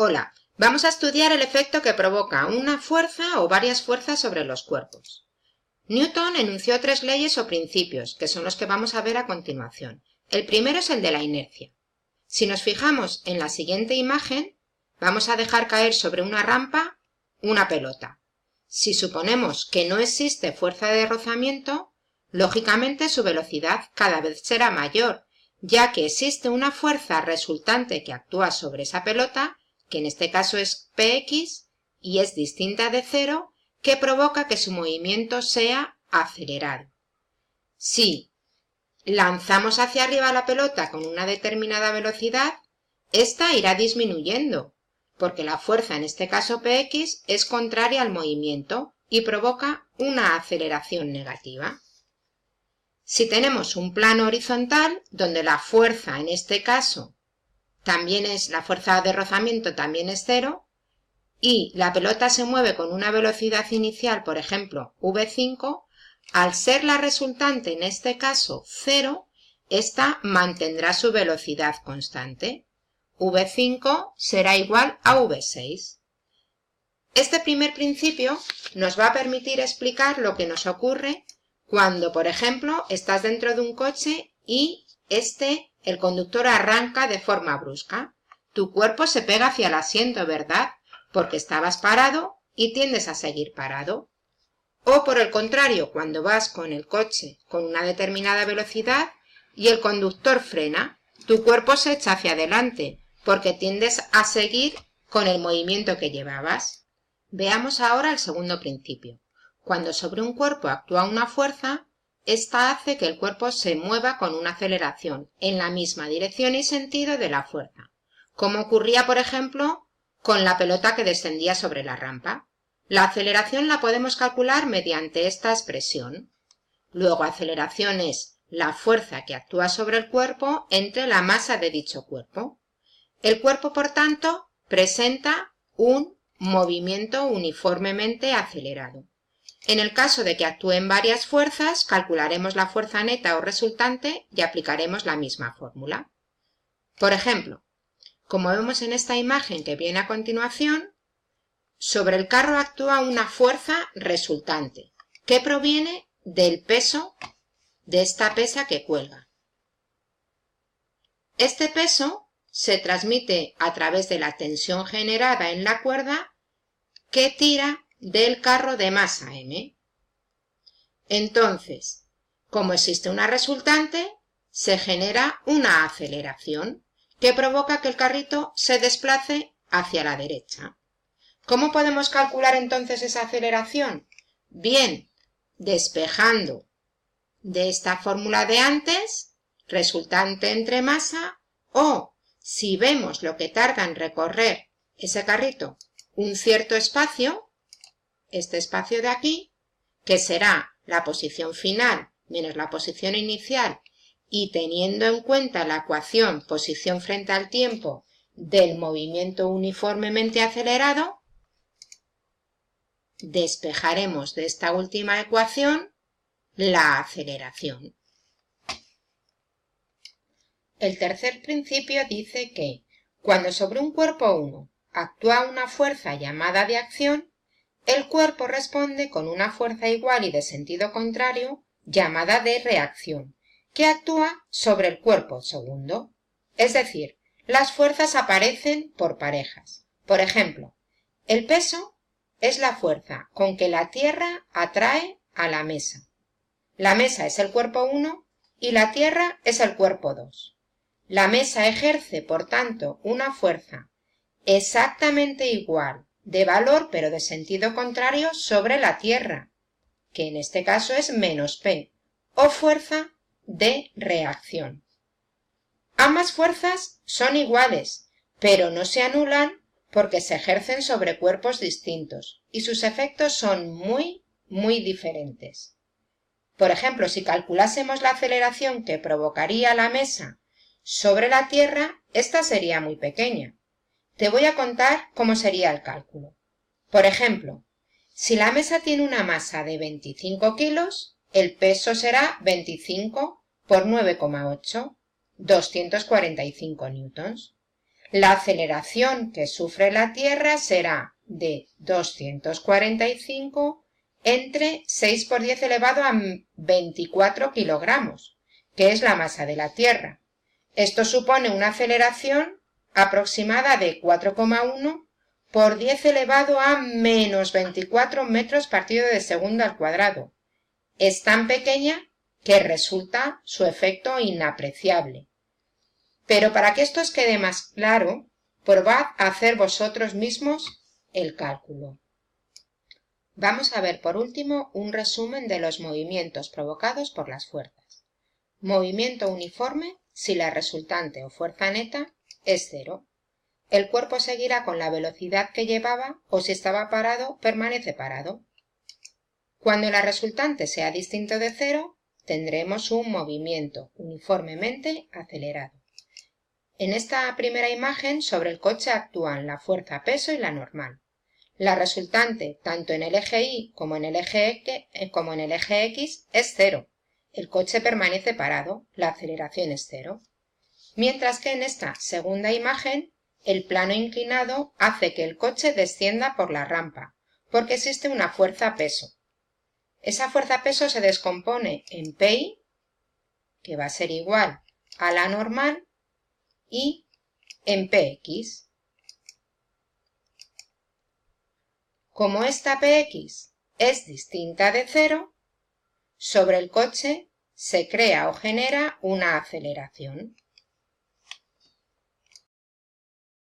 Hola, vamos a estudiar el efecto que provoca una fuerza o varias fuerzas sobre los cuerpos. Newton enunció 3 leyes o principios, que son los que vamos a ver a continuación. El primero es el de la inercia. Si nos fijamos en la siguiente imagen, vamos a dejar caer sobre una rampa una pelota. Si suponemos que no existe fuerza de rozamiento, lógicamente su velocidad cada vez será mayor, ya que existe una fuerza resultante que actúa sobre esa pelota, que en este caso es Px, y es distinta de cero, que provoca que su movimiento sea acelerado. Si lanzamos hacia arriba la pelota con una determinada velocidad, esta irá disminuyendo, porque la fuerza, en este caso Px, es contraria al movimiento y provoca una aceleración negativa. Si tenemos un plano horizontal, donde la fuerza, en este caso, la fuerza de rozamiento también es cero, y la pelota se mueve con una velocidad inicial, por ejemplo, v5, al ser la resultante en este caso 0, esta mantendrá su velocidad constante. v5 será igual a v6. Este primer principio nos va a permitir explicar lo que nos ocurre cuando, por ejemplo, estás dentro de un coche y el conductor arranca de forma brusca. Tu cuerpo se pega hacia el asiento, ¿verdad? Porque estabas parado y tiendes a seguir parado. O por el contrario, cuando vas con el coche con una determinada velocidad y el conductor frena, tu cuerpo se echa hacia adelante porque tiendes a seguir con el movimiento que llevabas. Veamos ahora el segundo principio. Cuando sobre un cuerpo actúa una fuerza, esta hace que el cuerpo se mueva con una aceleración en la misma dirección y sentido de la fuerza, como ocurría, por ejemplo, con la pelota que descendía sobre la rampa. La aceleración la podemos calcular mediante esta expresión. Luego, aceleración es la fuerza que actúa sobre el cuerpo entre la masa de dicho cuerpo. El cuerpo, por tanto, presenta un movimiento uniformemente acelerado. En el caso de que actúen varias fuerzas, calcularemos la fuerza neta o resultante y aplicaremos la misma fórmula. Por ejemplo, como vemos en esta imagen que viene a continuación, sobre el carro actúa una fuerza resultante, que proviene del peso de esta pesa que cuelga. Este peso se transmite a través de la tensión generada en la cuerda que tira del carro de masa m. Entonces, como existe una resultante, se genera una aceleración que provoca que el carrito se desplace hacia la derecha. ¿Cómo podemos calcular entonces esa aceleración? Bien, despejando de esta fórmula de antes, resultante entre masa, o si vemos lo que tarda en recorrer ese carrito un cierto espacio, este espacio de aquí, que será la posición final menos la posición inicial, y teniendo en cuenta la ecuación posición frente al tiempo del movimiento uniformemente acelerado, despejaremos de esta última ecuación la aceleración. El tercer principio dice que cuando sobre un cuerpo 1 actúa una fuerza llamada de acción, el cuerpo responde con una fuerza igual y de sentido contrario llamada de reacción, que actúa sobre el cuerpo segundo. Es decir, las fuerzas aparecen por parejas. Por ejemplo, el peso es la fuerza con que la Tierra atrae a la mesa. La mesa es el cuerpo 1 y la Tierra es el cuerpo 2. La mesa ejerce, por tanto, una fuerza exactamente igual, de valor pero de sentido contrario, sobre la Tierra, que en este caso es menos P, o fuerza de reacción. Ambas fuerzas son iguales, pero no se anulan porque se ejercen sobre cuerpos distintos y sus efectos son muy diferentes. Por ejemplo, si calculásemos la aceleración que provocaría la mesa sobre la Tierra, esta sería muy pequeña. Te voy a contar cómo sería el cálculo. Por ejemplo, si la mesa tiene una masa de 25 kilos, el peso será 25 por 9,8, 245 newtons. La aceleración que sufre la Tierra será de 245 entre 6 por 10 elevado a 24 kilogramos, que es la masa de la Tierra. Esto supone una aceleración aproximada de 4,1 por 10 elevado a menos 24 metros partido de segundo al cuadrado. Es tan pequeña que resulta su efecto inapreciable. Pero para que esto os quede más claro, probad a hacer vosotros mismos el cálculo. Vamos a ver por último un resumen de los movimientos provocados por las fuerzas. Movimiento uniforme si la resultante o fuerza neta es cero. El cuerpo seguirá con la velocidad que llevaba o si estaba parado, permanece parado. Cuando la resultante sea distinto de cero, tendremos un movimiento uniformemente acelerado. En esta primera imagen sobre el coche actúan la fuerza peso y la normal. La resultante, tanto en el eje Y como en el eje X, es cero. El coche permanece parado, la aceleración es cero. Mientras que en esta segunda imagen, el plano inclinado hace que el coche descienda por la rampa, porque existe una fuerza peso. Esa fuerza peso se descompone en Pi, que va a ser igual a la normal, y en Px. Como esta Px es distinta de cero, sobre el coche se crea o genera una aceleración.